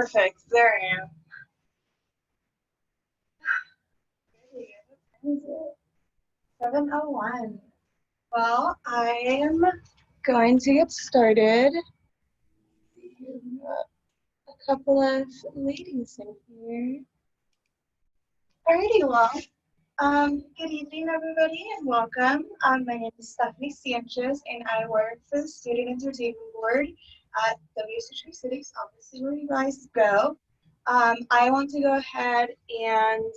Perfect. There I am. What is it? 7:01. Well, I am going to get started. A couple of ladies in here. Alrighty, well, good evening, everybody, and welcome. My name is Stephanie Sanchez, and I work for the Student Entertainment Board at WSHA City's, obviously where you guys go. I want to go ahead and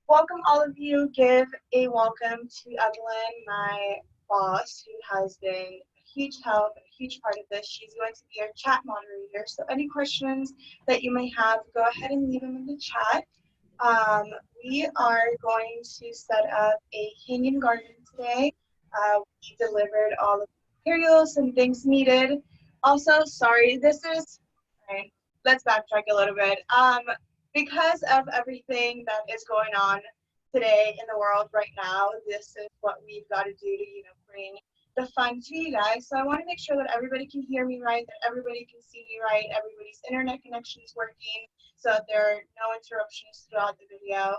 welcome all of you, give a welcome to Evelyn, my boss, who has been a huge help, a huge part of this. She's going to be our chat moderator, so any questions that you may have, go ahead and leave them in the chat. We are going to set up a hanging garden today. We delivered all of the materials and things needed. Also, sorry, right, let's backtrack a little bit. Because of everything that is going on today in the world right now, this is what we've got to do to, bring the fun to you guys. So I want to make sure that everybody can hear me right, that everybody can see me right, everybody's internet connection is working, so that there are no interruptions throughout the video.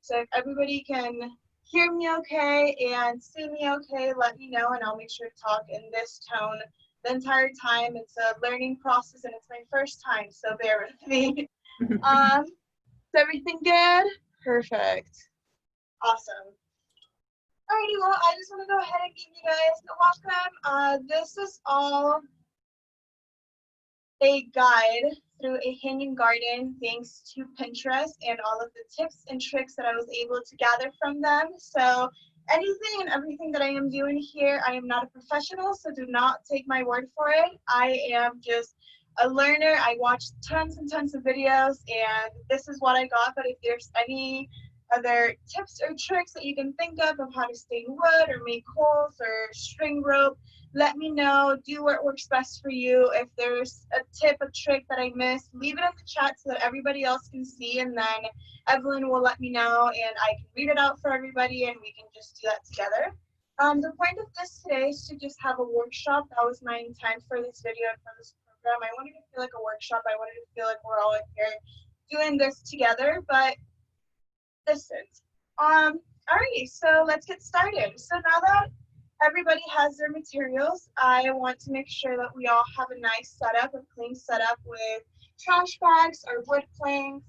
So if everybody can hear me okay and see me okay, let me know, and I'll make sure to talk in this tone the entire time. It's a learning process, and it's my first time, so bear with me. Is everything good? Perfect. Awesome. Alrighty, well, I just want to go ahead and give you guys a welcome. This is all a guide through a hanging garden thanks to Pinterest and all of the tips and tricks that I was able to gather from them. So anything and everything that I am doing here, I am not a professional, so do not take my word for it. I am just a learner. I watched tons and tons of videos, and this is what I got. But if there's any other tips or tricks that you can think of how to stain wood or make holes or string rope, let me know. Do what works best for you. If there's a tip, a trick that I missed, leave it in the chat so that everybody else can see, and then Evelyn will let me know and I can read it out for everybody and we can just do that together. The point of this today is to just have a workshop. That was my intent for this video and for this program. I wanted to feel like a workshop. I wanted to feel like we're all in here doing this together, but this is. Alrighty, so let's get started. So now that everybody has their materials, I want to make sure that we all have a nice setup, a clean setup with trash bags, our wood planks,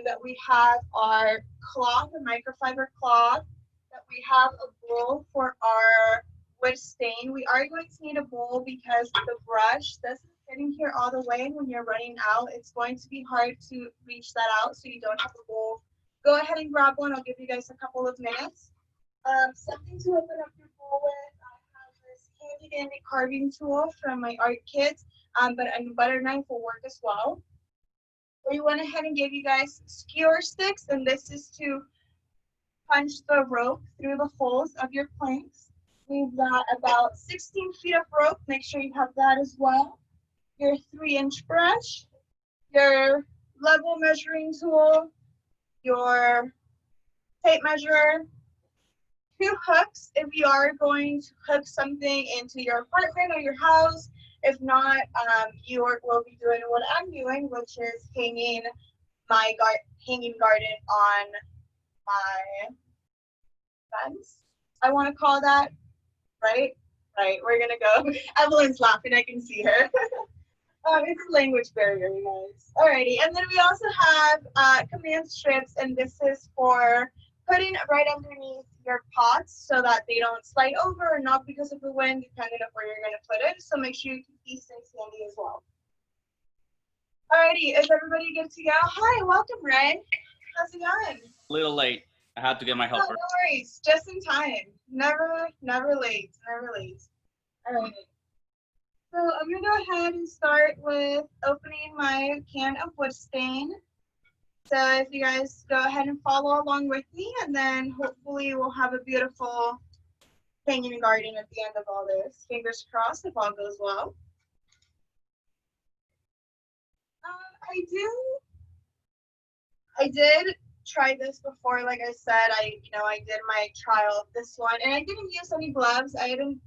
that we have our cloth, a microfiber cloth, that we have a bowl for our wood stain. We are going to need a bowl because the brush doesn't fit in here all the way, and when you're running out, it's going to be hard to reach that out, so you don't have a bowl. Go ahead and grab one. I'll give you guys a couple of minutes. Something to open up your bowl with. I have this handy dandy carving tool from my art kits, but a butter knife will work as well. We went ahead and gave you guys skewer sticks, and this is to punch the rope through the holes of your planks. We've got about 16 feet of rope. Make sure you have that as well. Your 3-inch brush, your level measuring tool, your tape measure, 2 hooks if you are going to hook something into your apartment or your house. If not, you will be doing what I'm doing, which is hanging my hanging garden on my fence. I want to call that, right? Right, we're gonna go. Evelyn's laughing, I can see her. It's a language barrier, you guys. Alrighty, and then we also have command strips, and this is for putting right underneath your pots so that they don't slide over or not because of the wind, depending on where you're going to put it. So make sure you keep these things handy as well. Alrighty, is everybody good to go? Hi, welcome, Ray. How's it going? A little late. I had to get my helper. Oh, no worries, just in time. Never late, never late. Alright. So I'm gonna go ahead and start with opening my can of wood stain. So if you guys go ahead and follow along with me, and then hopefully we'll have a beautiful hanging garden at the end of all this. Fingers crossed if all goes well. I did try this before. Like I said, I did my trial of this one, and I didn't use any gloves. I didn't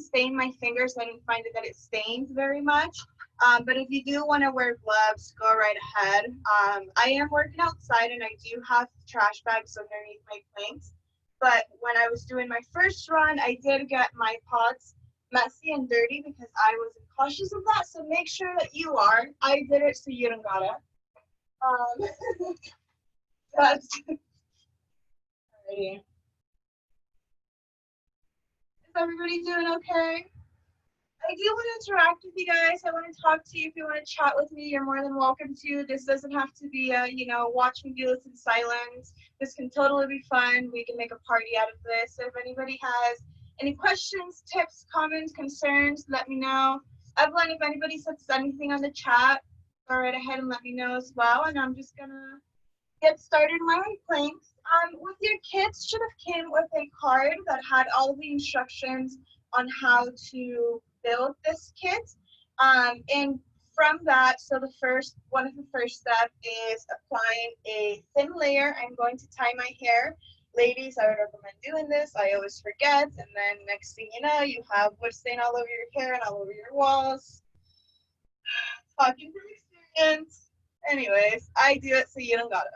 stain my fingers. I didn't find that it stained very much. But if you do want to wear gloves, go right ahead. I am working outside and I do have trash bags underneath my planks. But when I was doing my first run, I did get my pods messy and dirty because I wasn't cautious of that. So make sure that you are. I did it so you don't gotta. That's alrighty. Is everybody doing okay? I do want to interact with you guys. I want to talk to you. If you want to chat with me, you're more than welcome to. This doesn't have to be a, watch me do this in silence. This can totally be fun. We can make a party out of this. So if anybody has any questions, tips, comments, concerns, let me know. Evelyn, if anybody says anything on the chat, go right ahead and let me know as well. And I'm just going to get started my planks. With your kits should have came with a card that had all of the instructions on how to build this kit. And from that, so one of the first steps is applying a thin layer. I'm going to tie my hair. Ladies, I would recommend doing this. I always forget. And then next thing you know, you have wood stain all over your hair and all over your walls. Talking from experience. Anyways, I do it so you don't gotta.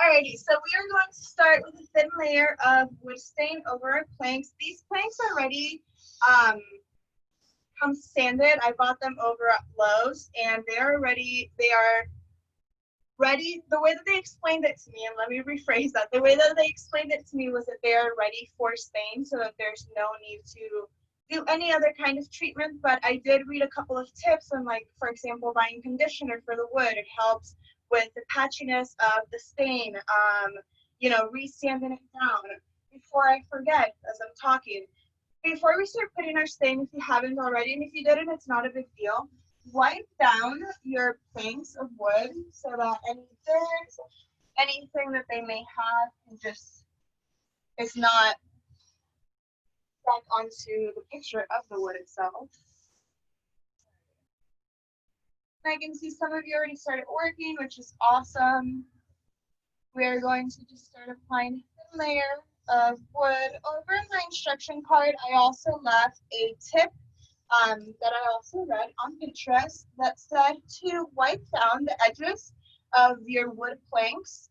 Alrighty, so we are going to start with a thin layer of wood stain over our planks. These planks already come sanded. I bought them over at Lowe's, and they are ready. The way that they explained it to me, and let me rephrase that. The way that they explained it to me was that they are ready for stain, so that there's no need to do any other kind of treatment. But I did read a couple of tips on, like, for example, buying conditioner for the wood. It helps with the patchiness of the stain, re-sanding it down. Before I forget, as I'm talking, before we start putting our stain, if you haven't already, and if you didn't, it's not a big deal, wipe down your planks of wood so that any dirt, anything that they may have, is not stuck onto the picture of the wood itself. I can see some of you already started working, which is awesome. We are going to just start applying a thin layer of wood. Over in my instruction card, I also left a tip that I also read on Pinterest that said to wipe down the edges of your wood planks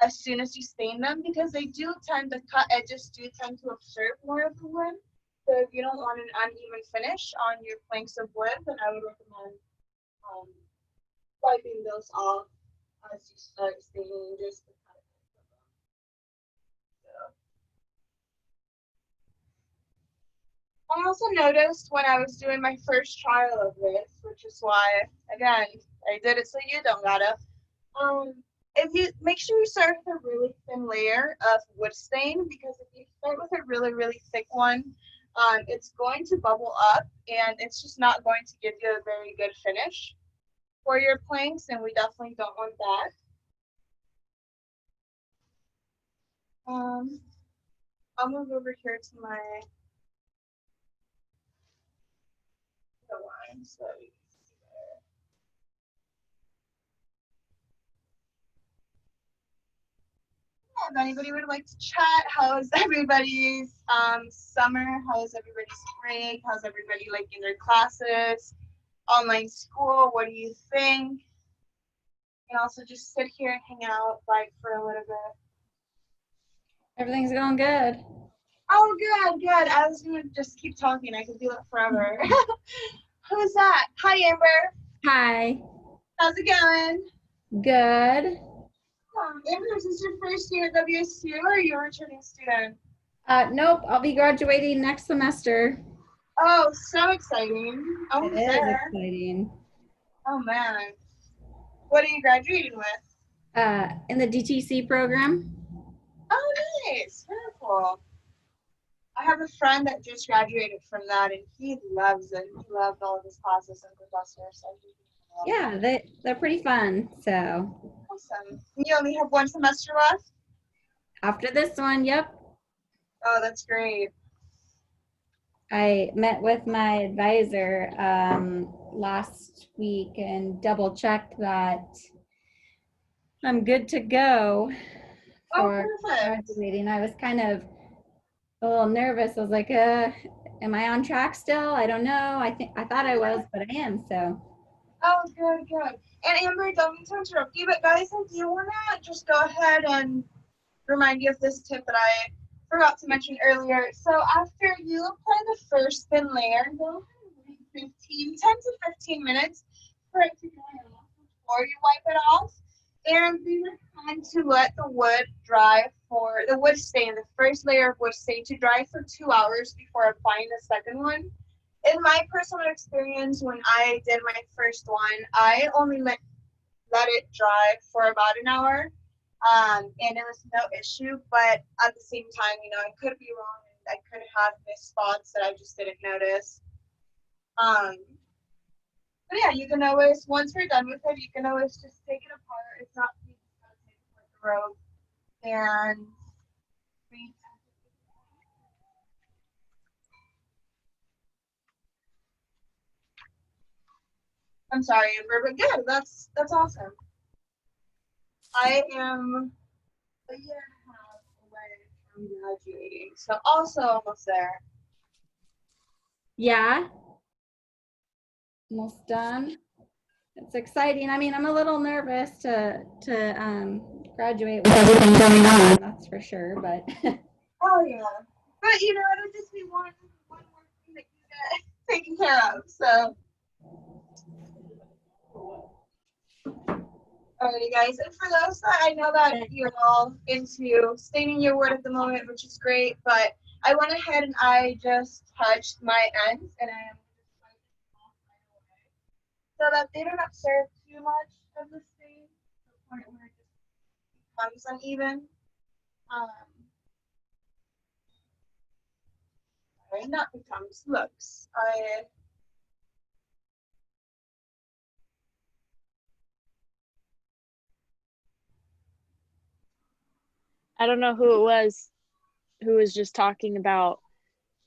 as soon as you stain them, because they do tend to cut edges, do tend to absorb more of the wood. So if you don't want an uneven finish on your planks of wood, then I would recommend wiping those off as you start staining just the cut of them. So. I also noticed when I was doing my first trial of this, which is why, again, I did it so you don't gotta. If you make sure you start with a really thin layer of wood stain, because if you start with a really, really thick one, it's going to bubble up and it's just not going to give you a very good finish for your planks, and we definitely don't want that. I'll move over here to my line so you can see better. If anybody would like to chat, how's everybody's summer? How's everybody's break? How's everybody liking their classes? Online school, what do you think? You can also just sit here and hang out like for a little bit. Everything's going good. Oh, good. I was gonna just keep talking. I could do it forever. Who's that? Hi, Amber. Hi. How's it going? Good. Amber, is this your first year at WSU or are you a returning student? Nope, I'll be graduating next semester. Oh, so exciting. It is exciting. Oh, man. What are you graduating with? In the DTC program. Oh, nice. Very cool. I have a friend that just graduated from that, and he loves it. He loved all of his classes and professors. So yeah, they're pretty fun. So. Awesome. You only have one semester left? After this one, yep. Oh, that's great. I met with my advisor last week and double checked that I'm good to go for graduating. I was kind of a little nervous. I was like, Am I on track still? I don't know. I thought I was, but I am. So Oh, good, good. And Amber, don't mean to interrupt you, but guys, I do want to just go ahead and remind you of this tip that I forgot to mention earlier. So after you apply the first thin layer, go ahead and wait 10 to 15 minutes for it to dry off before you wipe it off. And be kind to let the wood dry the wood stain, the first layer of wood stain to dry for 2 hours before applying the second one. In my personal experience, when I did my first one, I only let it dry for about an hour, and it was no issue. But at the same time, I could be wrong, and I could have missed spots that I just didn't notice. Um, but yeah, you can always, once we're done with it, you can always just take it apart. It's not, you just gotta take it with the rope and re- I'm sorry, Amber, but good. That's awesome. I am a year and a half away from graduating, so also almost there. yeah, almost done. It's exciting. I mean, I'm a little nervous to graduate with everything going on. That's for sure. But Oh yeah, but it'll just be one more thing that you get taken care of. So, alrighty, guys. And for those that I know that you're all into staining your wood at the moment, which is great, but I went ahead and I just touched my ends, and I am just wiping them off right away, so that they don't absorb too much of the stain to the point where it just becomes uneven. Um, sorry, not becomes, looks. I don't know who it was who was just talking about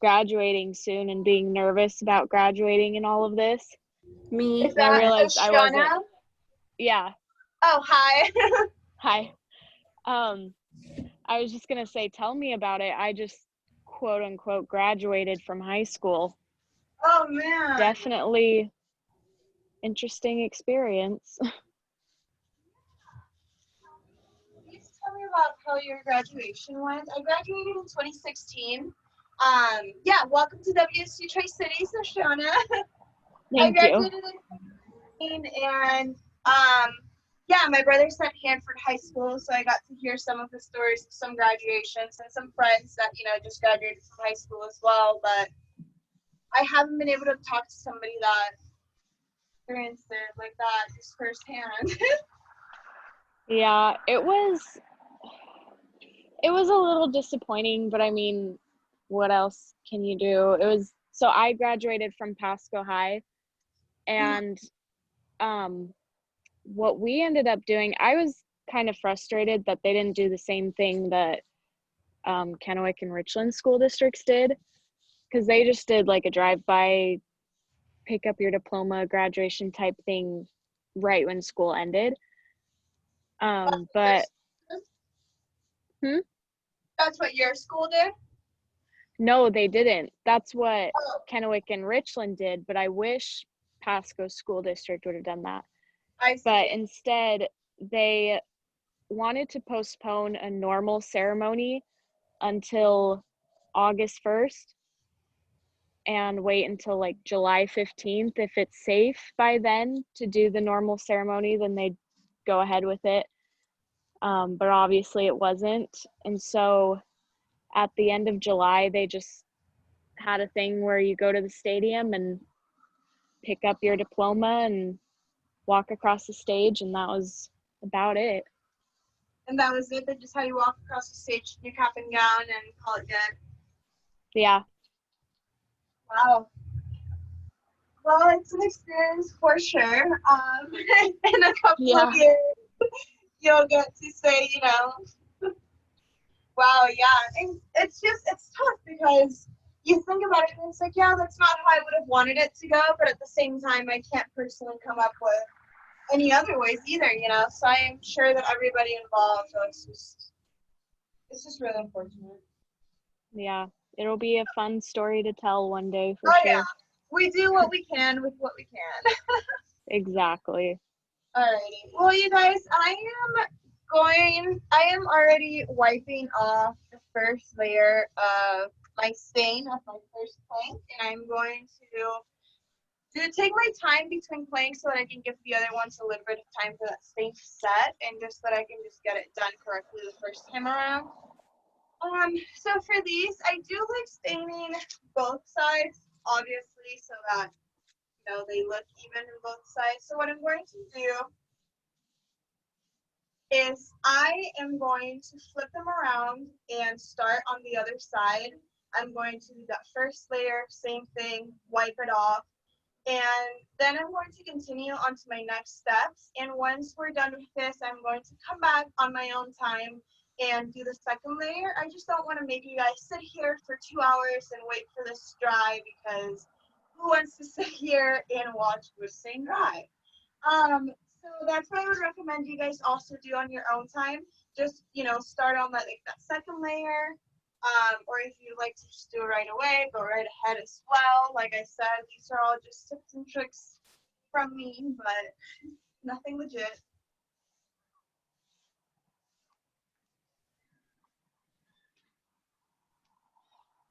graduating soon and being nervous about graduating and all of this. me, Is that I realized I wasn't. Shauna? Yeah. Oh, hi. Hi. I was just gonna say, tell me about it. I just quote unquote graduated from high school. Oh man. Definitely interesting experience. Please tell me about how your graduation went. I graduated in 2016. Yeah, welcome to WSU Tri-Cities, Shoshana. I Thank you. graduated in 2016, and yeah, my brother sent Hanford High School, so I got to hear some of the stories of some graduations and some friends that just graduated from high school as well. But I haven't been able to talk to somebody that experienced it like that just firsthand. Yeah, it was a little disappointing, but I mean, what else can you do? So I graduated from Pasco High, and what we ended up doing, I was kind of frustrated that they didn't do the same thing that Kennewick and Richland school districts did, because they just did like a drive-by, pick up your diploma, graduation type thing right when school ended. But That's what your school did? no, they didn't. That's what Oh, Kennewick and Richland did, but I wish Pasco school district would have done that. I see. But instead, they wanted to postpone a normal ceremony until August 1st and wait until like July 15th. If it's safe by then to do the normal ceremony, then they'd go ahead with it. But obviously it wasn't. And so at the end of July, they just had a thing where you go to the stadium and pick up your diploma and walk across the stage, and that was about it. And that was it? They just had you walk across the stage in your cap and gown and call it good? Yeah. Wow. Well, it's an experience for sure. In a couple of years, you'll get to say, wow, yeah. And it's tough because you think about it and it's like, yeah, that's not how I would have wanted it to go. But at the same time, I can't personally come up with any other ways either, So I am sure that everybody involved, it's just really unfortunate. Yeah. It'll be a fun story to tell one day for Oh sure. yeah, we do what we can with what we can. Exactly. Alrighty. Well, you guys, I am already wiping off the first layer of my stain of my first plank, and I'm going to take my time between planks so that I can give the other ones a little bit of time for that stain to set, and just that I can just get it done correctly the first time around. So for these, I do like staining both sides, obviously, so that they look even on both sides. So what I'm going to do is I am going to flip them around and start on the other side. I'm going to do that first layer, same thing, wipe it off, and then I'm going to continue on to my next steps. And once we're done with this, I'm going to come back on my own time and do the second layer. I just don't want to make you guys sit here for 2 hours and wait for this to dry, because who wants to sit here and watch this thing dry? So that's what I would recommend you guys also do on your own time. Just, start on that second layer. Or if you like to just do it right away, go right ahead as well. Like I said, these are all just tips and tricks from me, but nothing legit.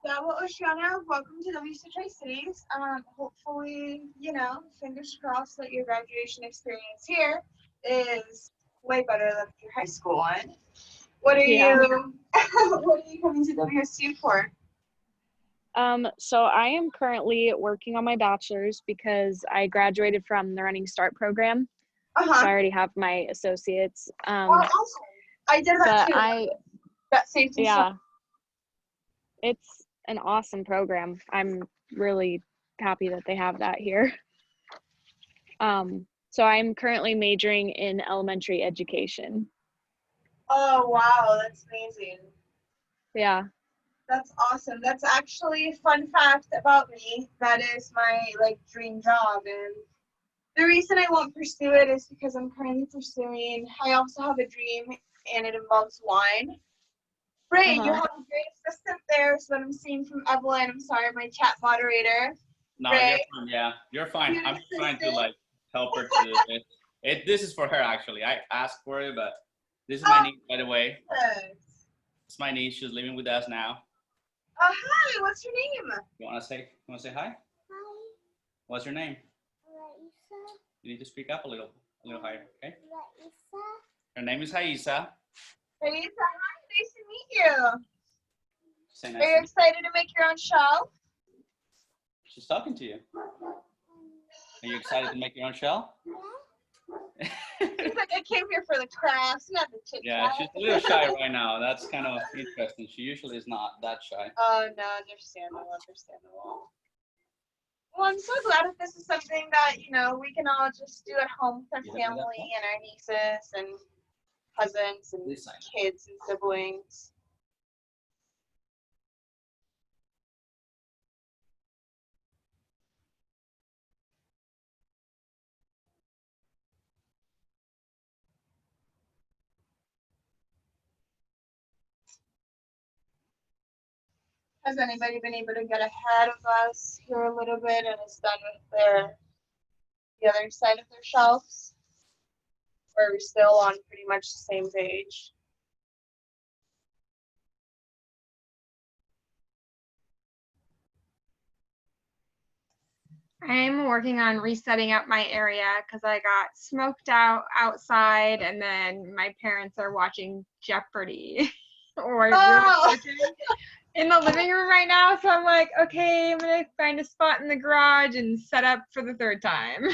Yeah, well, Oceana, welcome to WC Tri-Cities. Hopefully, fingers crossed that your graduation experience here is way better than your high school one. What are you coming to WSU for? So I am currently working on my bachelor's because I graduated from the Running Start program. So I already have my associates. Awesome. I did that too. That safety stuff. It's an awesome program. I'm really happy that they have that here. So I'm currently majoring in elementary education. Oh, wow. That's amazing. Yeah. That's awesome. That's actually a fun fact about me. That is my dream job. And the reason I won't pursue it is because I'm currently I also have a dream, and it involves wine. Ray, you have a great assistant there, is what I'm seeing from Evelyn. I'm sorry, my chat moderator. No, Ray, you're fine. Yeah, you're fine. I'm trying to help her to do it. This is for her actually. I asked for it, but this is my niece, by the way. Yes. It's my niece. She's living with us now. Hi. What's your name? You wanna say hi? Hi. What's your name? Raisa. You need to speak up a little higher, okay? Raisa. Her name is Haisa. Raisa, hi. Nice to meet you. Say Are nice you to meet excited to make your own shell? you. She's talking to you. Are you excited to make your own shell? Seems like I came here for the crafts, not the chit chat. Yeah, she's a little shy right now. That's kind of interesting. She usually is not that shy. Oh, no, understandable. Well, I'm so glad that this is something that, we can all just do at home with our family and our nieces and cousins and kids and siblings. Has anybody been able to get ahead of us here a little bit and is done with the other side of their shelves? Or are we still on pretty much the same page? I'm working on resetting up my area because I got smoked out outside, and then my parents are watching Jeopardy or watching in the living room right now. So I'm like, okay, I'm gonna find a spot in the garage and set up for the third time.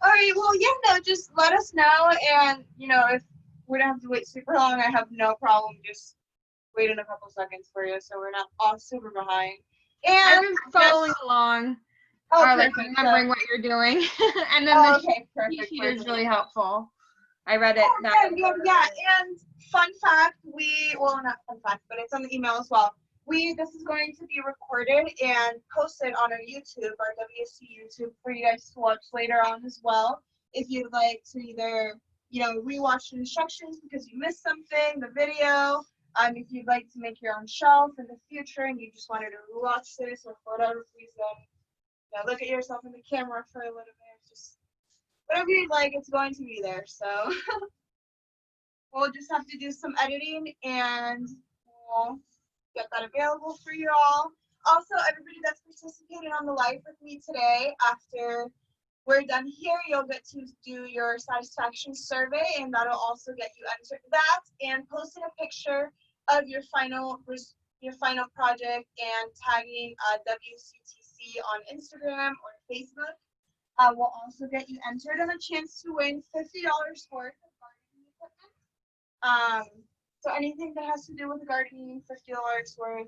All right, well, yeah, no, just let us know, and if we don't have to wait super long, I have no problem just waiting a couple seconds for you, so we're not all super behind. And I've been following along, or remembering what you're doing, and then the perfect. sheet is really helpful. I read it. Yeah. And fun fact, not fun fact, but it's on the email as well. This is going to be recorded and posted on our YouTube, our WSC YouTube, for you guys to watch later on as well. If you'd like to either, rewatch the instructions because you missed something, the video, If you'd like to make your own shelf in the future and you just wanted to watch this or for whatever reason, look at yourself in the camera for a little bit, just whatever you'd like, it's going to be there. So we'll just have to do some editing and we'll get that available for you all. Also, everybody that's participated on the live with me today, after we're done here, you'll get to do your satisfaction survey, and that'll also get you entered that and posting a picture of your final project and tagging WCTC on Instagram or Facebook will also get you entered and a chance to win $50 worth of gardening equipment. So anything that has to do with gardening, $50 worth,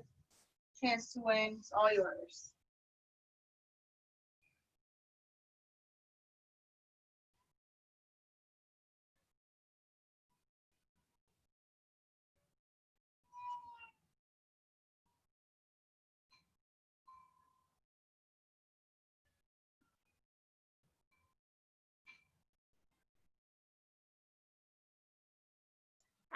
chance to win, it's all yours.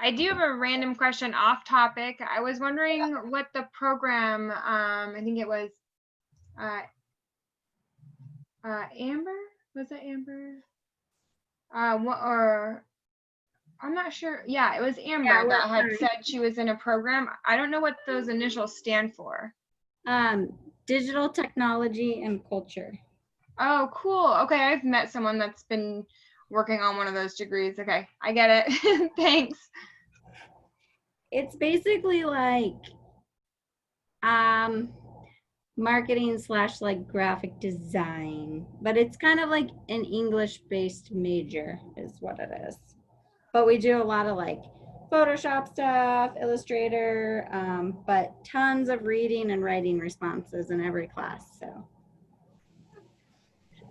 I do have a random question off topic. I was wondering what the program, I think it was Amber? Was it Amber? Or I'm not sure. Yeah, it was Amber that had said she was in a program. I don't know what those initials stand for. Digital technology and culture. Oh, cool. Okay, I've met someone that's been working on one of those degrees. Okay, I get it. Thanks. It's basically like marketing / like graphic design, but it's kind of like an English-based major is what it is. But we do a lot of like Photoshop stuff, Illustrator, but tons of reading and writing responses in every class. So,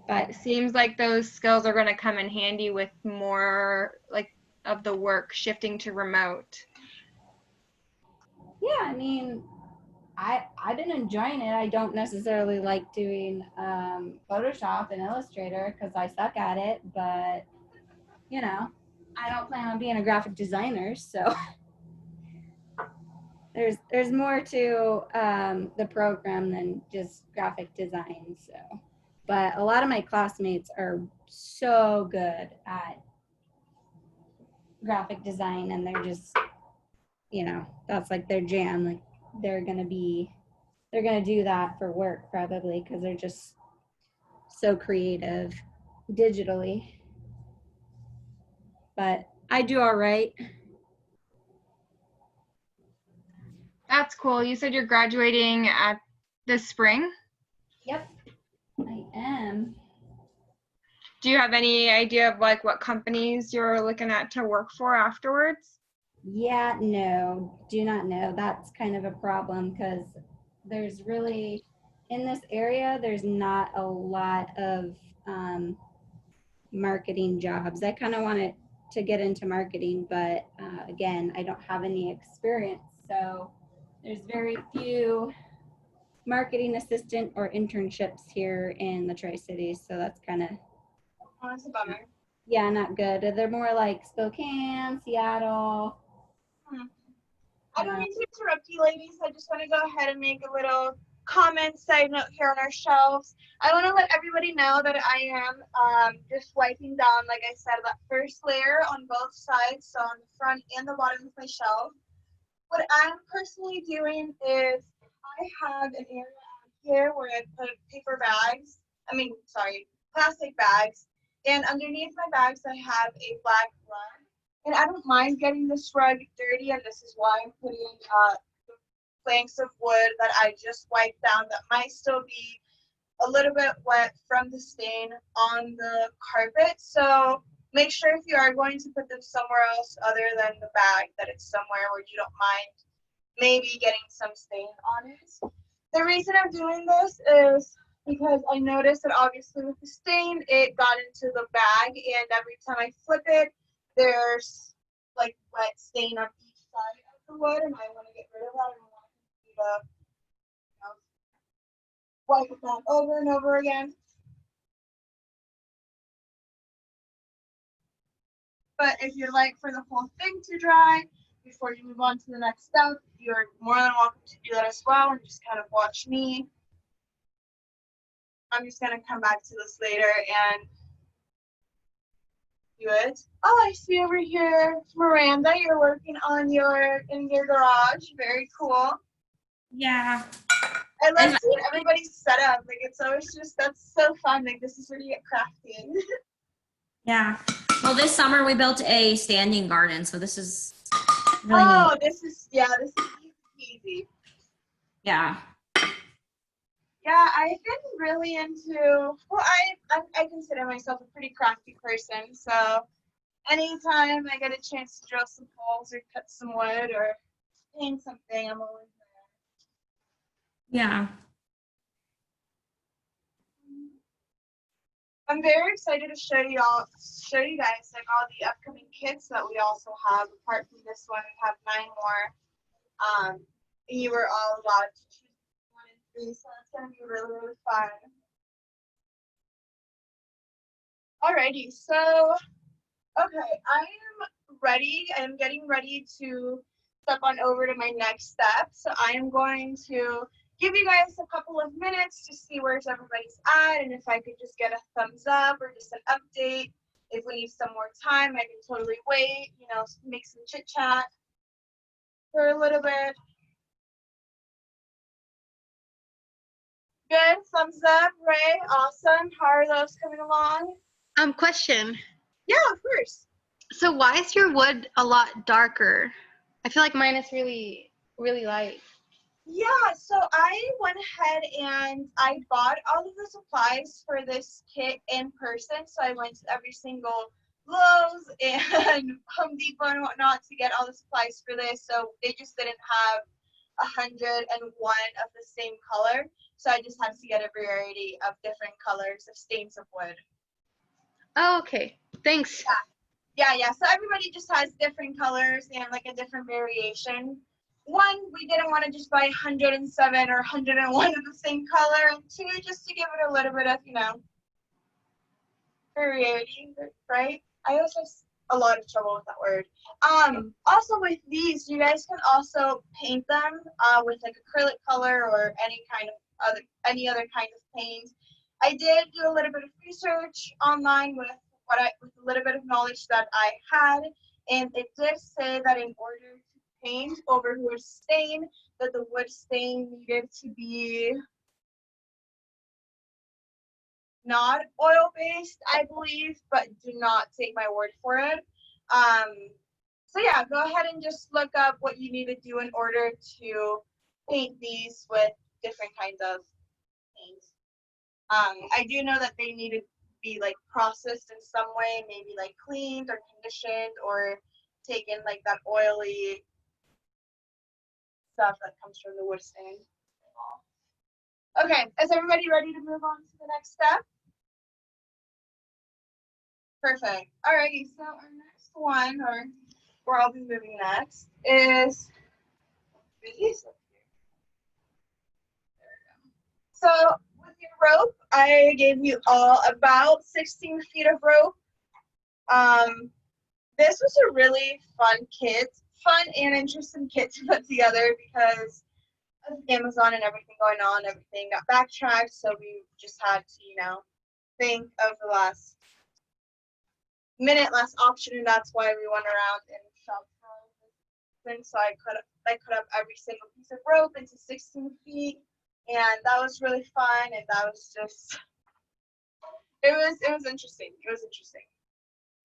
but it seems like those skills are going to come in handy with more like of the work shifting to remote. Yeah, I mean, I've been enjoying it. I don't necessarily like doing Photoshop and Illustrator because I suck at it, but you know, I don't plan on being a graphic designer, so there's more to the program than just graphic design. So, but a lot of my classmates are so good at graphic design, and they're just, that's like their jam. Like they're gonna do that for work probably because they're just so creative digitally. But I do all right. That's cool. You said you're graduating at this spring? Yep, I am. Do you have any idea of like what companies you're looking at to work for afterwards? Yeah, no, do not know. That's kind of a problem because there's really, in this area, there's not a lot of marketing jobs. I kind of wanted to get into marketing, but again, I don't have any experience. So there's very few marketing assistant or internships here in the Tri-Cities. So that's kind of, Oh, that's a bummer. yeah, not good. They're more like Spokane, Seattle. I don't mean to interrupt you, ladies. I just want to go ahead and make a little comment side note here on our shelves. I want to let everybody know that I am just wiping down, like I said, that first layer on both sides, so on the front and the bottom of my shelf. What I'm personally doing is I have an area out here where I put plastic bags, and underneath my bags I have a black rug. And I don't mind getting this rug dirty, and this is why I'm putting the planks of wood that I just wiped down that might still be a little bit wet from the stain on the carpet. So make sure if you are going to put them somewhere else other than the bag that it's somewhere where you don't mind maybe getting some stain on it. The reason I'm doing this is because I noticed that obviously with the stain, it got into the bag, and every time I flip it, there's like wet stain on each side of the wood, and I want to get rid of that. I don't want to wipe it down over and over again. But if you'd like for the whole thing to dry, before you move on to the next step, you're more than welcome to do that as well and just kind of watch me. I'm just gonna come back to this later and do it. Oh, I see over here, Miranda, you're working on in your garage. Very cool. Yeah. I love seeing everybody's setup. Like it's always just that's so fun. Like this is where you get crafting. Yeah. Well, this summer we built a standing garden, so this is really Oh, neat. this is easy. Yeah. Yeah, I've been really into. Well, I consider myself a pretty crafty person. So anytime I get a chance to drill some holes or cut some wood or paint something, I'm always there. Yeah. I'm very excited to show you guys like all the upcoming kits that we also have. Apart from this one, we have 9 more. And you were all allowed to choose 1 and 3, so it's gonna be really, really fun. Alrighty, so okay, I am ready. I am getting ready to step on over to my next step. So I am going to give you guys a couple of minutes to see where everybody's at, and if I could just get a thumbs up or just an update. If we need some more time, I can totally wait, you know, make some chit chat for a little bit. Good, thumbs up, Ray, awesome. How are those coming along? Question. Yeah, of course. So why is your wood a lot darker? I feel like mine is really, really light. Yeah, so I went ahead and I bought all of the supplies for this kit in person. So I went to every single Lowe's and Home Depot and whatnot to get all the supplies for this. So they just didn't have 101 of the same color. So I just had to get a variety of different colors of stains of wood. Oh, okay. Thanks. Yeah. So everybody just has different colors and like a different variation. 1, we didn't want to just buy 107 or 101 of the same color, and 2, just to give it a little bit of, you know, variety, right? I always have a lot of trouble with that word. Also with these, you guys can also paint them with like acrylic color or any other kind of paint. I did do a little bit of research online with a little bit of knowledge that I had, and it did say that in order to paint over wood stain, that the wood stain needed to be not oil-based, I believe, but do not take my word for it. So yeah, go ahead and just look up what you need to do in order to paint these with different kinds of paints. I do know that they need to be like processed in some way, maybe like cleaned or conditioned or taken like that oily stuff that comes from the wood stain. Okay, is everybody ready to move on to the next step? Perfect. Alrighty, so our next one, or where I'll be moving next, is these up here. There we go. So with your rope, I gave you all about 16 feet of rope. This was a really fun and interesting kit to put together because of Amazon and everything going on, everything got backtracked, so we just had to, you know, think of the last option, and that's why we went around and shopped for things. So I cut up every single piece of rope into 16 feet, and that was really fun, and that was just it was interesting. It was interesting.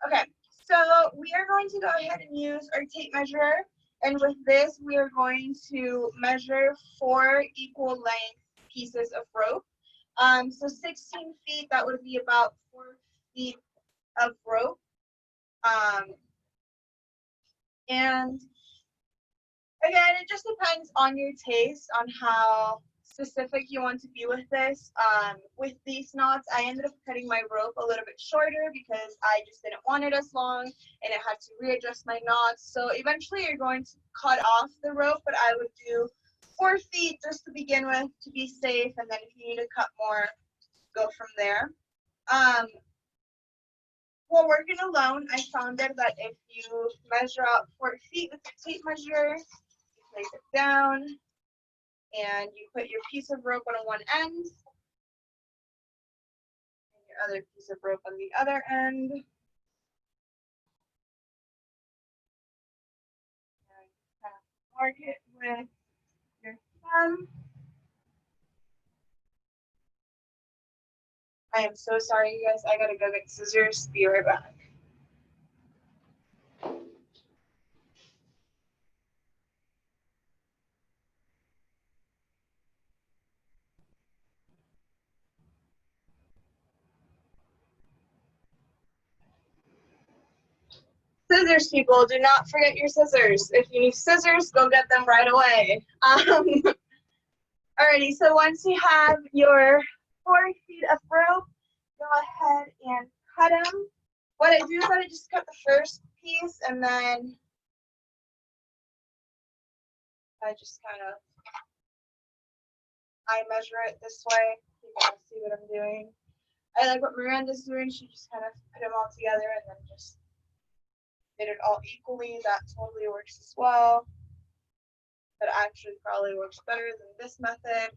Okay, so we are going to go ahead and use our tape measure, and with this we are going to measure 4 equal length pieces of rope. So 16 feet, that would be about 4 feet of rope. And again, it just depends on your taste on how specific you want to be with this. With these knots, I ended up cutting my rope a little bit shorter because I just didn't want it as long and I had to readjust my knots. So eventually you're going to cut off the rope, but I would do 4 feet just to begin with to be safe, and then if you need to cut more, go from there. while working alone, I found out that if you measure out 4 feet with your tape measure, you place it down, and you put your piece of rope on one end, and your other piece of rope on the other end. And kind of mark it with your thumb. I am so sorry, you guys. I gotta go get scissors. Be right back. Scissors, people, do not forget your scissors. If you need scissors, go get them right away. Alrighty, so once you have your 4 feet of rope, go ahead and cut them. What I do is I just cut the first piece, and then I just kind of measure it this way. You can see what I'm doing. I like what Miranda's doing. She just kind of put them all together and then just did it all equally. That totally works as well. That actually probably works better than this method.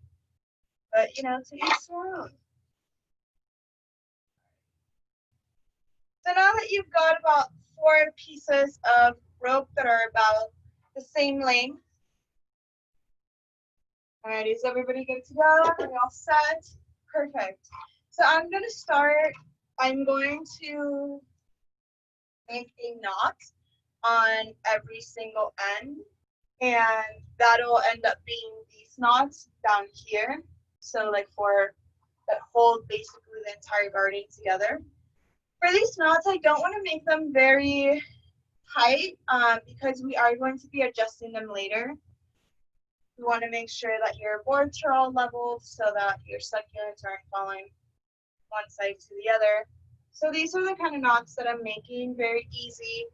But you know, to each their own. So now that you've got about 4 pieces of rope that are about the same length. Alrighty, is everybody good to go? Are we all set? Perfect. So I'm going to make a knot on every single end, and that'll end up being these knots down here. So like for that hold basically the entire garden together. For these knots, I don't want to make them very tight because we are going to be adjusting them later. You want to make sure that your boards are all leveled so that your succulents aren't falling one side to the other. So these are the kind of knots that I'm making, very easy.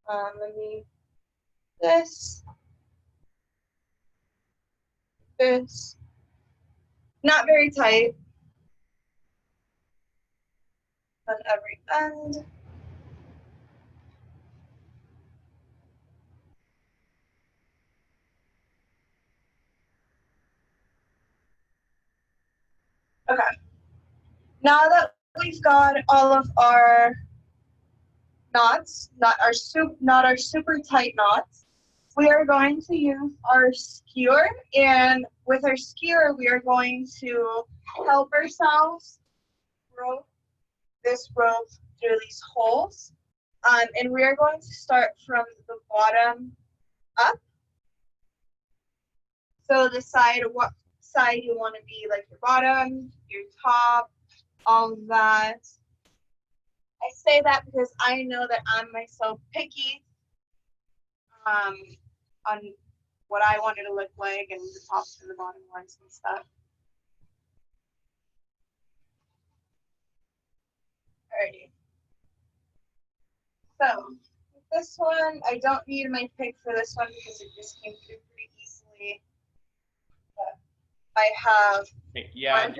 Let me, this, not very tight on every end. Okay. Now that we've got all of our knots, not our super tight knots, we are going to use our skewer, and with our skewer, we are going to help ourselves rope this rope through these holes, and we are going to start from the bottom up. So decide what side you want to be, like your bottom, your top, all of that. I say that because I know that I'm myself picky on what I want it to look like and the tops and the bottom ones and stuff. Alrighty. So this one, I don't need my pick for this one because it just came through pretty easily. But I have. Yeah,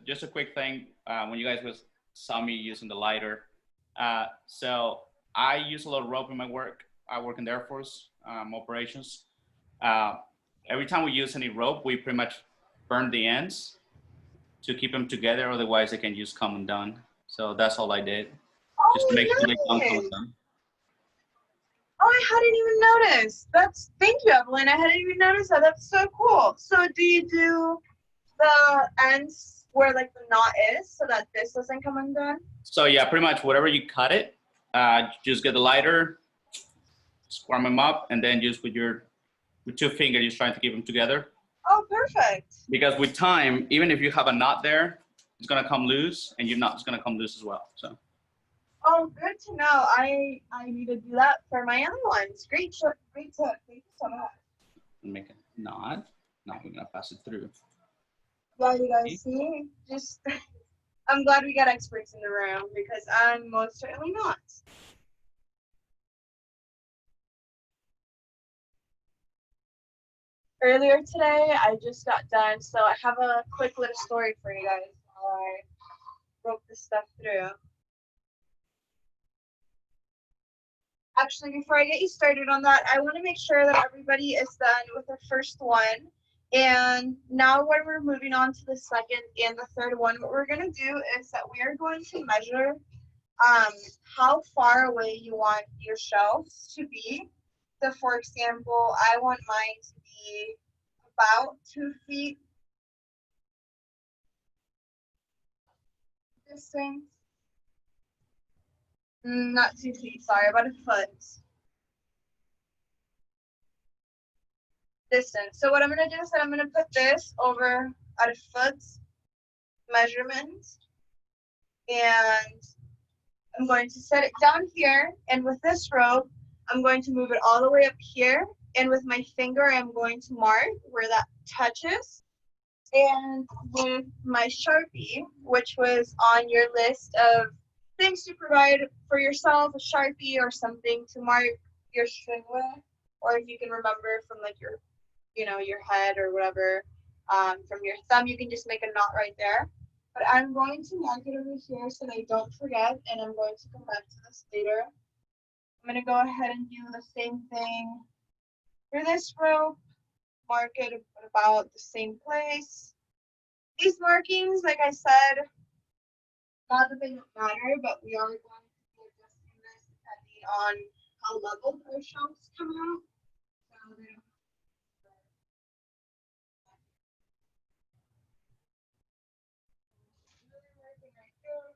just a quick thing. When you guys saw me using the lighter, so I use a lot of rope in my work. I work in the Air Force operations. Every time we use any rope, we pretty much burn the ends to keep them together. Otherwise, they can just come undone. So that's all I did, just to make sure they don't come undone. Oh, I hadn't even noticed. Thank you, Evelyn. I hadn't even noticed that. That's so cool. So do you do the ends where like the knot is so that this doesn't come undone? So yeah, pretty much whatever you cut it, just get the lighter, squirm them up, and then just with 2 fingers, just trying to keep them together. Oh, perfect. Because with time, even if you have a knot there, it's gonna come loose, and your knot's gonna come loose as well. So. Oh, good to know. I need to do that for my other ones. Great tip. Thank you so much. Make a knot. Now we're gonna pass it through. Yeah, you guys see? Just, I'm glad we got experts in the room because I'm most certainly not. Earlier today, I just got done, so I have a quick little story for you guys while I broke this stuff through. Actually, before I get you started on that, I want to make sure that everybody is done with the first one. And now when we're moving on to the second and the third one, what we're going to do is that we are going to measure how far away you want your shelves to be. So for example, I want mine to be about 2 feet distance. Not 2 feet, sorry, about a foot distance. So what I'm gonna do is that I'm gonna put this over at a foot measurement, and I'm going to set it down here, and with this rope, I'm going to move it all the way up here, and with my finger, I'm going to mark where that touches. And with my Sharpie, which was on your list of things to provide for yourself, a Sharpie or something to mark your string with, or if you can remember from like your, your head or whatever, from your thumb, you can just make a knot right there. But I'm going to mark it over here so that I don't forget, and I'm going to come back to this later. I'm going to go ahead and do the same thing for this rope, mark it about the same place. These markings, like I said, not that they don't matter, but we are going to be adjusting this depending on how leveled our shelves come out. So they don't right there.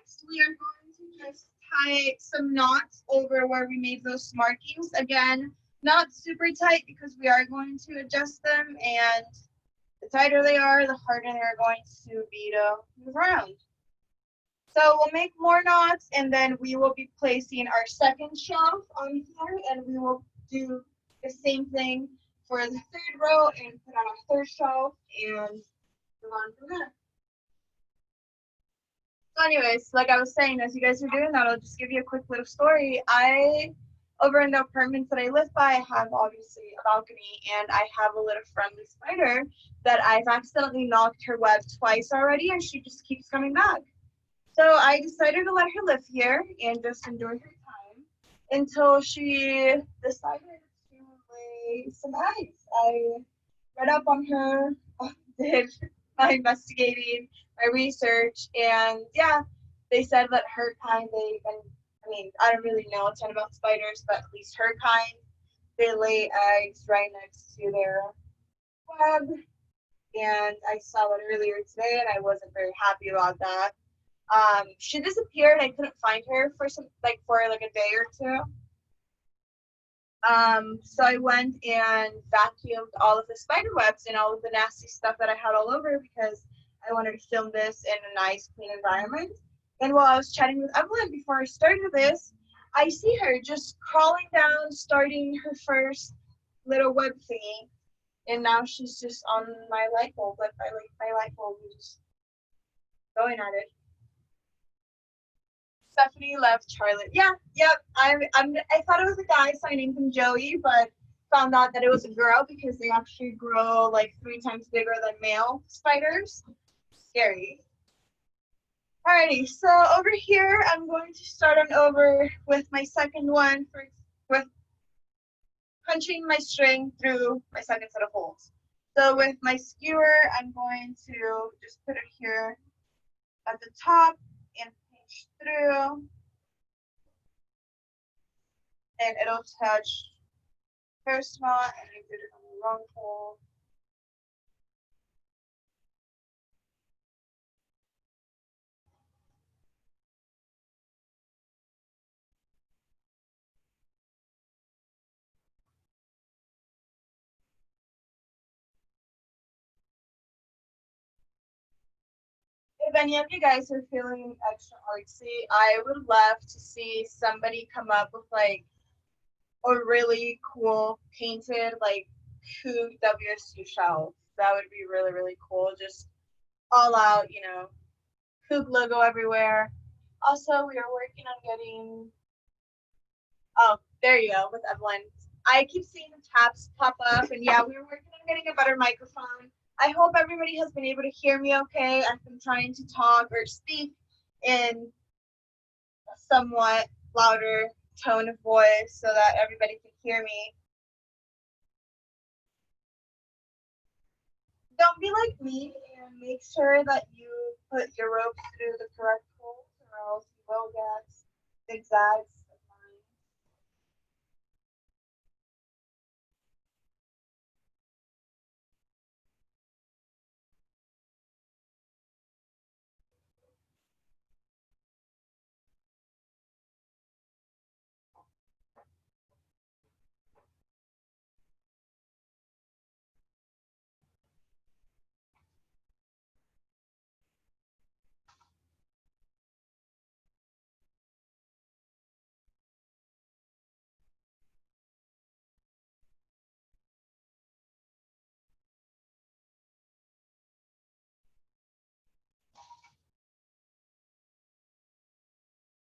Next, we are going to just tie some knots over where we made those markings. Again, not super tight because we are going to adjust them, and the tighter they are, the harder they're going to be to move around. So we'll make more knots, and then we will be placing our second shelf on here, and we will do the same thing for the third row and put on our third shelf and move on from there. So anyways, like I was saying, as you guys are doing that, I'll just give you a quick little story. Over in the apartments that I live by, I have obviously a balcony, and I have a little friendly spider that I've accidentally knocked her web twice already, and she just keeps coming back. So I decided to let her live here and just enjoy her time until she decided to lay some eggs. I read up on her, did my investigating, my research, and yeah, they said that her kind, I don't really know a ton about spiders, but at least her kind, they lay eggs right next to their web. And I saw it earlier today, and I wasn't very happy about that. She disappeared. I couldn't find her for a day or two. So I went and vacuumed all of the spider webs and all of the nasty stuff that I had all over because I wanted to film this in a nice, clean environment. And while I was chatting with Evelyn before I started this, I see her just crawling down, starting her first little web thingy. And now she's just on my light bulb, my light bulb, and just going at it. Stephanie left Charlotte. Yeah, yep. I thought it was a guy, so I named him Joey, but found out that it was a girl because they actually grow like 3 times bigger than male spiders. Scary. Alrighty, so over here, I'm going to start on over with my second one with punching my string through my second set of holes. So with my skewer, I'm going to just put it here at the top and pinch through, and it'll touch first knot, and I did it on the wrong hole. If any of you guys are feeling extra artsy, I would love to see somebody come up with like a really cool painted like Coug WSU shelf. That would be really, really cool. Just all out, Coug logo everywhere. Also, we are working on getting Oh, there you go with Evelyn. I keep seeing the tabs pop up, and yeah, we were working on getting a better microphone. I hope everybody has been able to hear me okay. I've been trying to talk or speak in a somewhat louder tone of voice so that everybody can hear me. Don't be like me and make sure that you put your ropes through the correct holes, or else you will get zigzags of mine.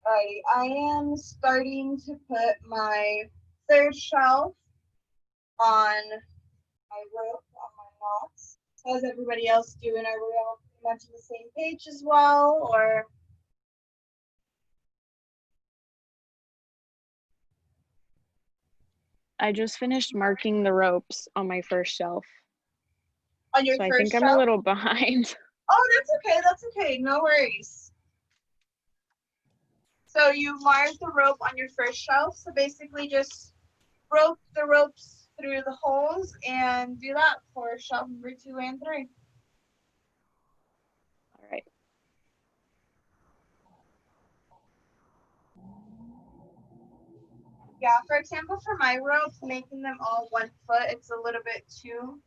Alrighty, I am starting to put my third shelf on my rope, on my knots. How's everybody else doing? Are we all pretty much on the same page as well, or? I just finished marking the ropes on my first shelf. On your So I first think shelf? I'm a little behind. Oh, that's okay. That's okay. No worries. So you mark the rope on your first shelf. So basically just rope the ropes through the holes and do that for shelf number 2 and 3. All right. Yeah, for example, for my ropes, making them all 1 foot, it's a little bit too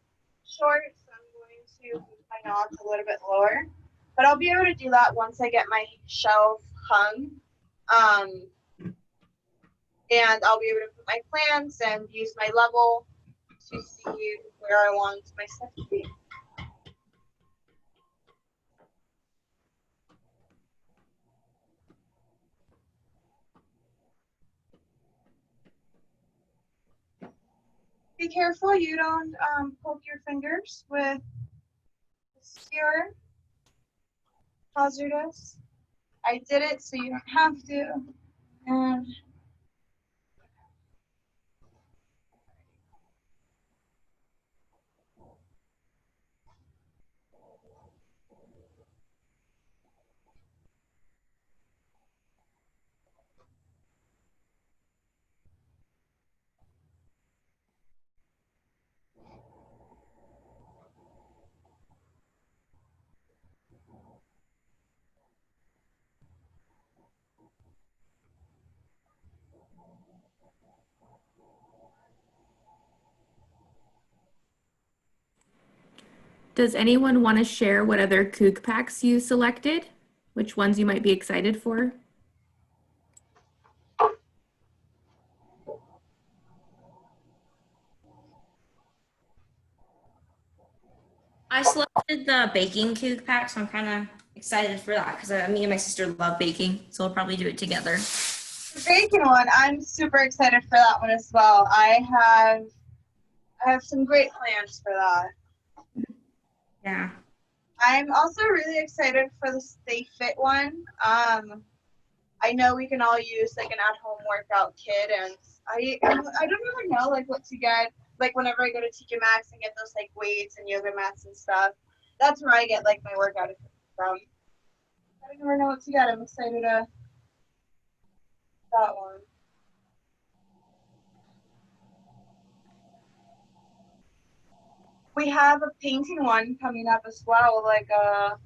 short. So I'm going to move my knots a little bit lower. But I'll be able to do that once I get my shelf hung. And I'll be able to put my plants and use my level to see where I want my stuff to be. Be careful you don't poke your fingers with the skewer. Hazardous. I did it so you don't have to. And Does anyone want to share what other CougPacks you selected? Which ones you might be excited for? I selected the baking CougPack, so I'm kind of excited for that because me and my sister love baking, so we'll probably do it together. the bacon one, I'm super excited for that one as well. I have some great plans for that. Yeah. I'm also really excited for the Stay Fit one. I know we can all use like an at-home workout kit, and I don't really know like what to get. Like whenever I go to TJ Maxx and get those like weights and yoga mats and stuff, that's where I get like my workout equipment from. I don't never know what to get. I'm excited to that one. We have a painting one coming up as well, like a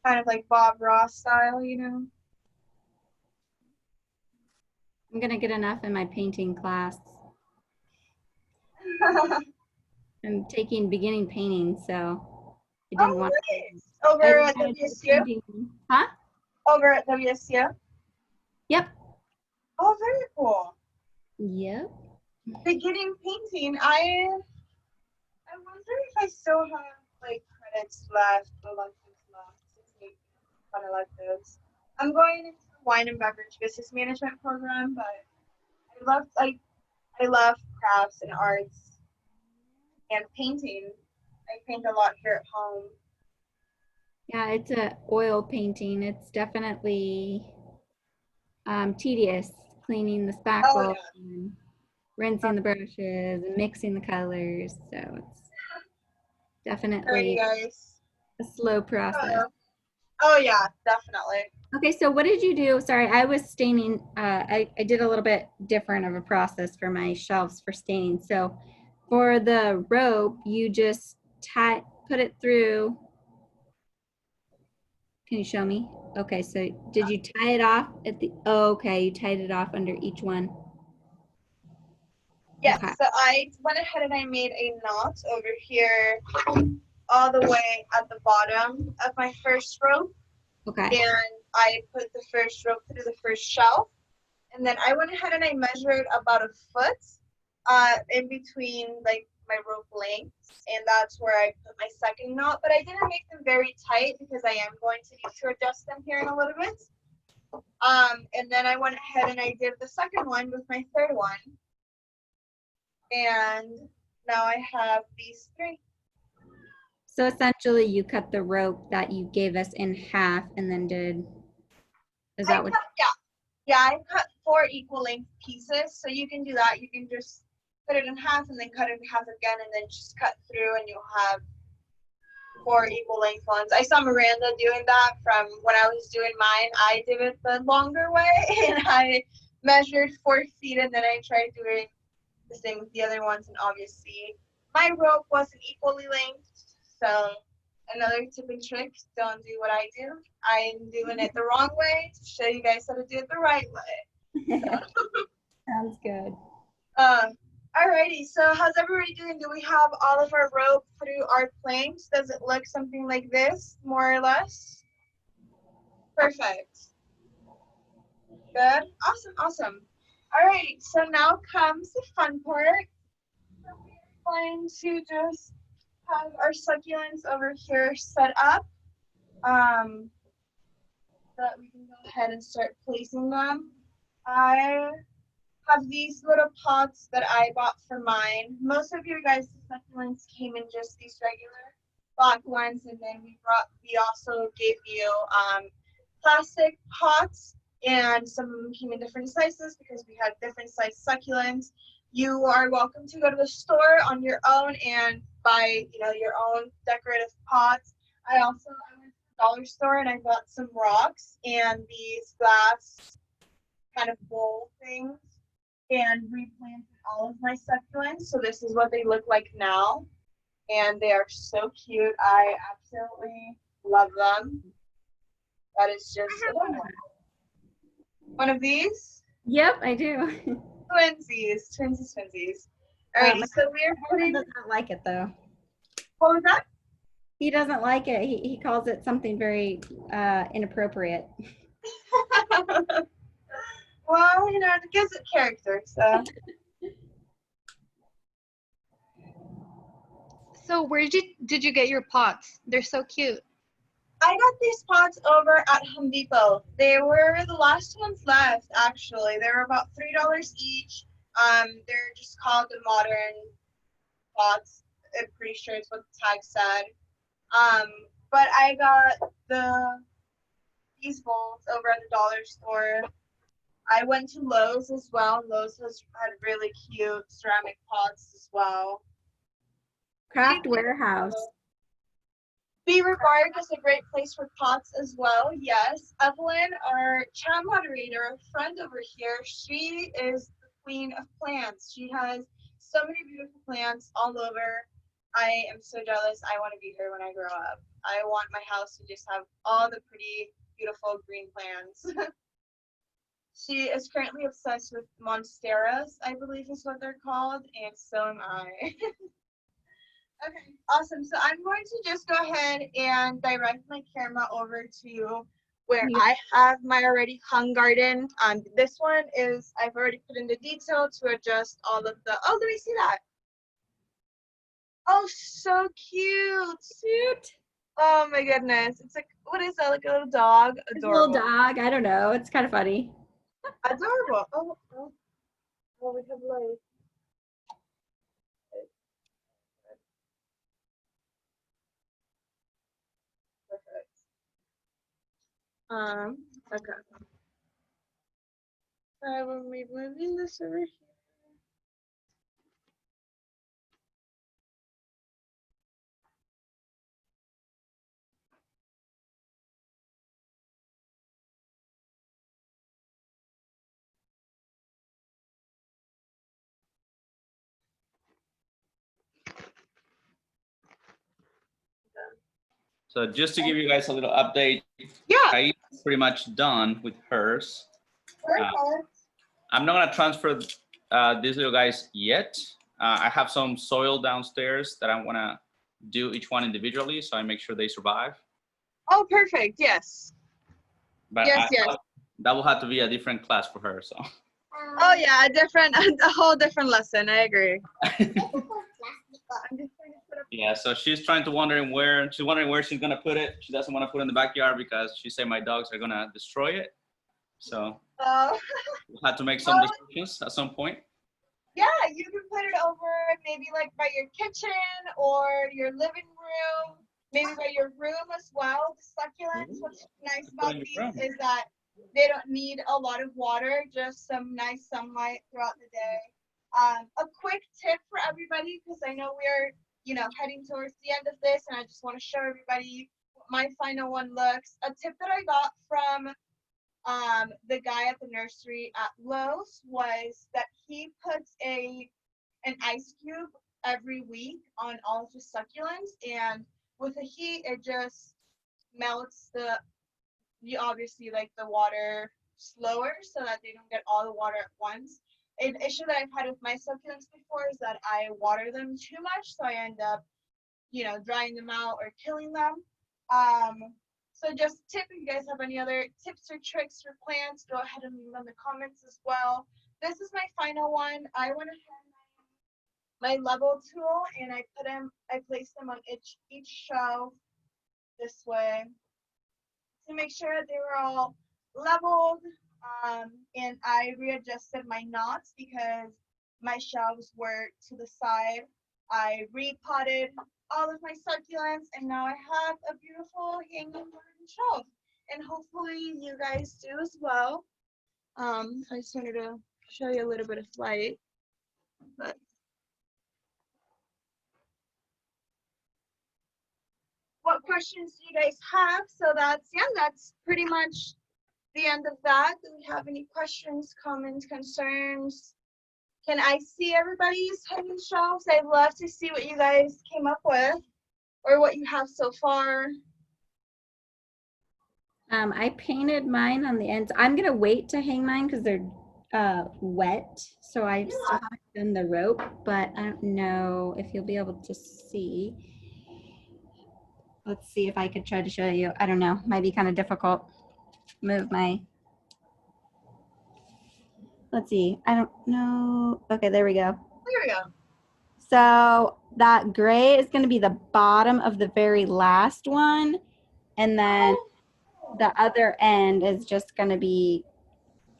kind of like Bob Ross style, you know. I'm gonna get enough in my painting class. I'm taking beginning painting, so I didn't want Nice. Over at to. WSU? Huh? Over at WSU? Yep. Oh, very cool. Yep. Beginning painting, I wonder if I still have like credits left, electives left to take fun electives. I'm going into the wine and beverage business management program, but I I love crafts and arts and painting. I paint a lot here at home. Yeah, it's a oil painting. It's definitely tedious cleaning the Oh spackle yeah. and rinsing the brushes and mixing the colors. So it's Alrighty, definitely guys. a slow process. Oh yeah, definitely. Okay, so what did you do? Sorry, I was staining. I did a little bit different of a process for my shelves for staining. So for the rope, you just put it through. Can you show me? Okay, so did you tie it off at the, oh, okay, you tied it off under each one. Yes, Okay. so I went ahead and I made a knot over here all the way at the bottom of my first rope. Okay. And I put the first rope through the first shelf. And then I went ahead and I measured about a foot in between like my rope lengths. And that's where I put my second knot. But I didn't make them very tight because I am going to need to adjust them here in a little bit. And then I went ahead and I did the second one with my third one. And now I have these three. So essentially you cut the rope that you gave us in half and then is that what? Yeah, I cut 4 equal length pieces. So you can do that. You can just cut it in half and then cut it in half again and then just cut through and you'll have 4 equal length ones. I saw Miranda doing that from when I was doing mine. I did it the longer way and I measured 4 feet and then I tried doing the same with the other ones, and obviously my rope wasn't equally length. So another tip and trick, don't do what I do. I'm doing it the wrong way to show you guys how to do it the right way. Sounds good. Alrighty, so how's everybody doing? Do we have all of our rope through our planks? Does it look something like this, more or less? Perfect. Good, awesome. Alrighty, so now comes the fun part. We're going to just have our succulents over here set up so that we can go ahead and start placing them. I have these little pots that I bought for mine. Most of your guys' succulents came in just these regular black ones, and then we also gave you plastic pots, and some of them came in different sizes because we had different size succulents. You are welcome to go to the store on your own and buy, your own decorative pots. I went to the dollar store and I bought some rocks and these glass kind of bowl things and replanted all of my succulents. So this is what they look like now. And they are so cute. I absolutely love them. That is just one of these. Yep, I do. Twinsies. All right, so we're He does not like it though. What was that? He doesn't like it. He calls it something very inappropriate. Well, it gives it character, so. So where did you get your pots? They're so cute. I got these pots over at Home Depot. They were the last ones left, actually. They were about $3 each. They're just called the modern pots. I'm pretty sure it's what the tag said. But I got these bowls over at the dollar store. I went to Lowe's as well. Lowe's had really cute ceramic pots as well. Craft Warehouse. Beaver Bark is a great place for pots as well. Yes, Evelyn, our chat moderator, a friend over here, she is the queen of plants. She has so many beautiful plants all over. I am so jealous. I want to be here when I grow up. I want my house to just have all the pretty, beautiful green plants. She is currently obsessed with monsteras, I believe is what they're called, and so am I. Okay, awesome. So I'm going to just go ahead and direct my camera over to where I have my already hung garden. This one is, I've already put in the detail to adjust all of the, oh, let me see that. Oh, so cute. Oh my goodness. It's like, what is that, like a little dog? Adorable. It's a little dog, I don't know. It's kind of funny. Adorable. Oh. Oh, we have light. Perfect. Okay. I will be moving this over here. So just to give you guys a little update, Yeah. Aida's pretty much done with hers. Perfect. I'm not gonna transfer these little guys yet. I have some soil downstairs that I wanna do each one individually, so I make sure they survive. Oh, perfect. Yes. But Yes, yes. that will have to be a different class for her. So. Oh yeah, a whole different lesson. I agree. Yeah, so she's wondering where she's gonna put it. She doesn't want to put it in the backyard because she said my dogs are gonna destroy it. So we'll have to make some decisions at some point. Yeah, you can put it over maybe like by your kitchen or your living room, maybe by your room as well. The succulents, what's nice about these is that they don't need a lot of water, just some nice sunlight throughout the day. A quick tip for everybody, because I know we're, heading towards the end of this, and I just want to show everybody what my final one looks. A tip that I got from the guy at the nursery at Lowe's was that he puts an ice cube every week on all of his succulents, and with the heat, it just melts obviously like the water slower so that they don't get all the water at once. An issue that I've had with my succulents before is that I water them too much, so I end up, drying them out or killing them. So just tip, if you guys have any other tips or tricks for plants, go ahead and leave them in the comments as well. This is my final one. I went ahead my level tool and I placed them on each shelf this way to make sure they were all leveled. And I readjusted my knots because my shelves were to the side. I repotted all of my succulents, and now I have a beautiful hanging garden shelf. And hopefully you guys do as well. I just wanted to show you a little bit of light. But what questions do you guys have? So that's pretty much the end of that. Do we have any questions, comments, concerns? Can I see everybody's hanging shelves? I'd love to see what you guys came up with or what you have so far. I painted mine on the ends. I'm gonna wait to hang mine because they're wet, so I still haven't done the rope, but I don't know if you'll be able to see. Let's see if I could try to show you. I don't know, might be kind of difficult. Move my, let's see, I don't know. Okay, there we go. There we go. So that gray is gonna be the bottom of the very last one, and then the other end is just gonna be,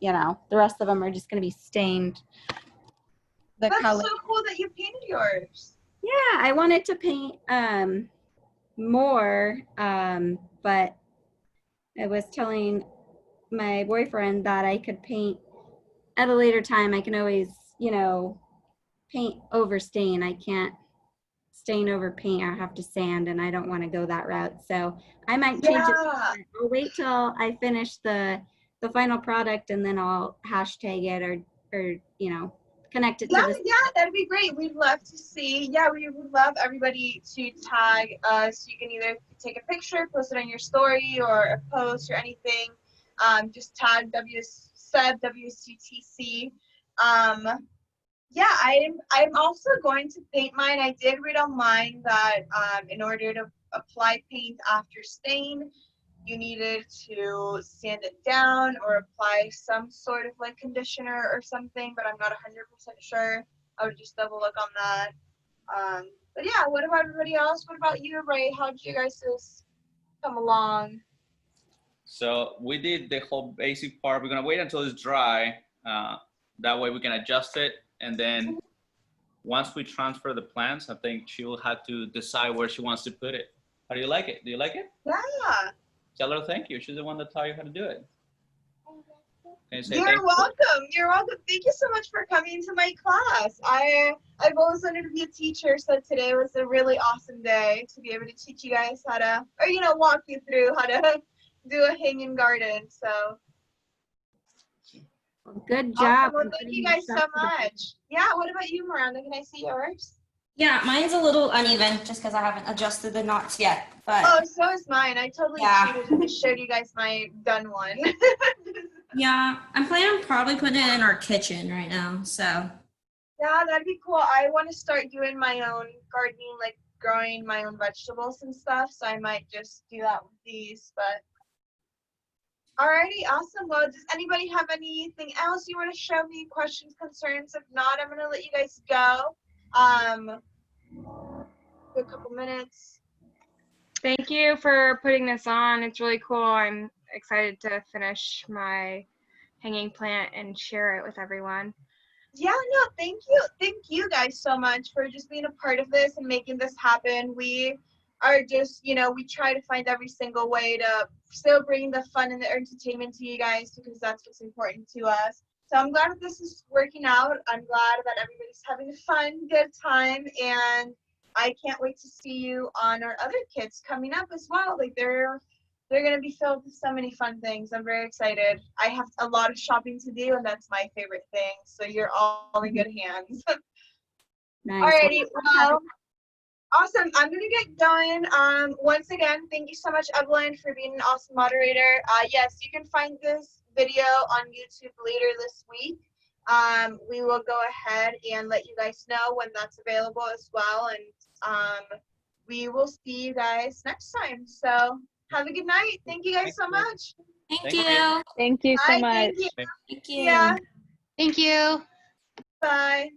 the rest of them are just gonna be stained. The That's color. so cool that you painted yours. Yeah, I wanted to paint more, but I was telling my boyfriend that I could paint at a later time. I can always, paint over stain. I can't stain over paint. I have to sand, and I don't want to go that route. So I might change it. I'll wait till I finish the final product, and then I'll hashtag it or connect it to this. Yeah, that'd be great. We'd love to see. Yeah, we would love everybody to tag us. You can either take a picture, post it on your story, or a post or anything. Just tag WCTC. Yeah, I'm also going to paint mine. I did read online that in order to apply paint after stain, you needed to sand it down or apply some sort of like conditioner or something, but I'm not 100% sure. I would just double look on that. But yeah, what about everybody else? What about you, Ray? How did you guys come along? So we did the whole basic part. We're gonna wait until it's dry That way we can adjust it. And then once we transfer the plans, I think she will have to decide where she wants to put it. How do you like it? Do you like it? Yeah. Tell her thank you. She's the one that taught you how to do it. Can you say You're thank you? welcome. You're welcome. Thank you so much for coming to my class. I've always wanted to be a teacher, so today was a really awesome day to be able to teach you guys how to, or walk you through how to do a hanging garden. So Good awesome. job. Well, on thank putting you your guys so stuff together. much. Yeah. What about you, Miranda? Can I see yours? Yeah, mine's a little uneven just because I haven't adjusted the knots yet. But Oh, so is mine. I totally Yeah. cheated and just showed you guys my done one. yeah, I'm planning on probably putting it in our kitchen right now. So Yeah, that'd be cool. I want to start doing my own gardening, like growing my own vegetables and stuff. So I might just do that with these. But alrighty, awesome. Well, does anybody have anything else you want to show me? Questions, concerns? If not, I'm gonna let you guys go. For a couple minutes. Thank you for putting this on. It's really cool. I'm excited to finish my hanging plant and share it with everyone. Yeah, no, thank you. Thank you guys so much for just being a part of this and making this happen. We are just, we try to find every single way to still bring the fun and the entertainment to you guys because that's what's important to us. So I'm glad that this is working out. I'm glad that everybody's having a fun, good time, and I can't wait to see you on our other kits coming up as well. Like they're going to be filled with so many fun things. I'm very excited. I have a lot of shopping to do, and that's my favorite thing. So you're all in good hands. Nice. Alrighty, well, awesome. I'm going to get going. Once again, thank you so much, Evelyn, for being an awesome moderator. Yes, you can find this video on YouTube later this week. We will go ahead and let you guys know when that's available as well. And we will see you guys next time. So have a good night. Thank you guys so much. thank Thank you. you. Thank you so Bye. much. Thank you. Thank you. Yeah. Thank you. Bye.